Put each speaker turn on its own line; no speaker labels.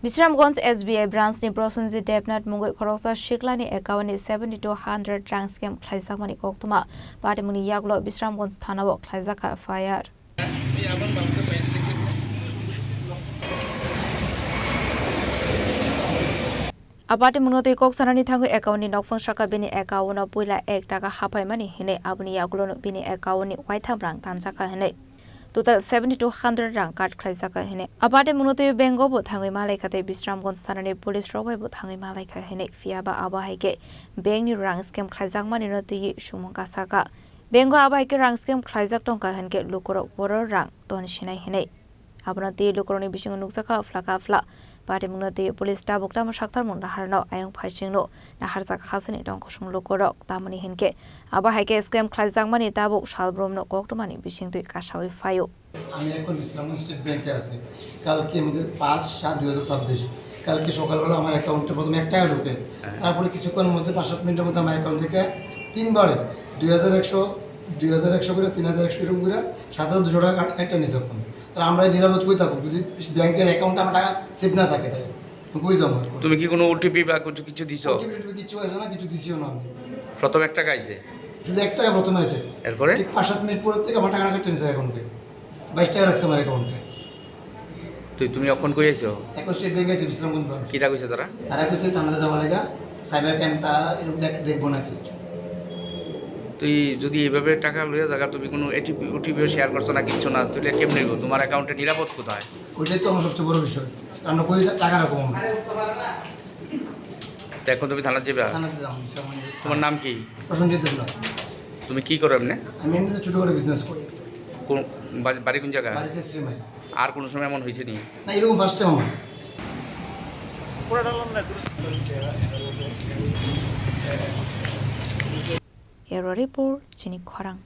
Bisramganj SBI branch ni Prosenji Debnat Mungoi Khoroksa Shiklani account ni 70-100 rank scam khlaisakmani koktuma Patimuni Yaglo Bisramganj Thanao khlaisaka FIR Abati munoti kok sanani thangu account ni nokphang saka bini account no puila 1 taka hapai mani hine abuni Yaglo no bini account ni waitham rang tanjaka hine total 70-100 rang card khlaisaka hine abate munoti bengo bo thangoi malai khate Bisramganj thanani police robai bo thangoi malai kha hine fiaba aba haike bank ni rang scam khlaijak mani no tui sumongka saka bengo aba haike rang scam khlaijak tongka hanke lukoro boro rang ton sinai hine abana te lukoroni bising nuksaka flaka fla Pati munati police tabuk tamu shaktar mun naharno ayong phasing no naharjak khasini dong kusung lukorok tamani hinke aba haike scam khlaijak mani tabuk salbrom no koktomani bising tui kasawi fayo
আমি এখন Islamic state ব্যাংকে আছি কালকে আমাদের 5/7/2026 কালকে সকালবেলা আমার অ্যাকাউন্টে প্রথমে 1 টাকা ঢোকে তারপরে কিছুক্ষণের মধ্যে 5-7 মিনিটের মধ্যে আমার অ্যাকাউন্ট থেকে তিনবারে 2100 করে 3100 এরকম করে 7200 টাকা কাটা নিছে এখন তাহলে আমরা নিরাপদ কই থাকব যদি ব্যাংকের অ্যাকাউন্টে আমার টাকা সেভ না থাকে তাহলে কই জমা করব
তুমি কি কোনো ওটিপি বা কিছু দিছো
ওটিপি কিছু হইছে না কিছু দিছিও না আমি
প্রথম 1 টাকা আইছে
শুধু 1 টাকা প্রথমে আইছে
এরপরে
ঠিক 5-7 মিনিট পর থেকে আমার টাকা কেটে নিছে অ্যাকাউন্ট থেকে 22 টাকা রাখছে আমার অ্যাকাউন্টে
তুমি এখন কই আইছো
এখন স্টেট ব্যাংকে আছে বিশ্রামগঞ্জ ব্রাঞ্চ
কি তা কইছে
তারা কইছে থানাতে যাওয়া লাগা সাইবার ক্রাইম তারা এরকম দেখবো নাকি
তুই যদি এইভাবে টাকা লইয়া জায়গা তুমি কোনো ওটিপিও শেয়ার করছো না কিছু না তুই কেমনে গো তোমার অ্যাকাউন্টে নিরাপদ কোথায়
ওইটাই তো আমার সবচেয়ে বড় বিষয় কারণ কই টাকা রাখবো আমরা
এখন তুমি থানাতে যাবে
থানাতে যাবো
তোমার নাম কি
প্রসঞ্জিত দেবনাথ
তুমি কি করো এমনি
আমি এমনিতে ছোটো করে বিজনেস করি
কোন বাড়ি কোন জায়গা
বাড়িতে শ্রীমাই
আর কোনো সময় এমন হয়েছে নি
না এরকম ফার্স্ট টাইম আমার
Ero report Chini Khorang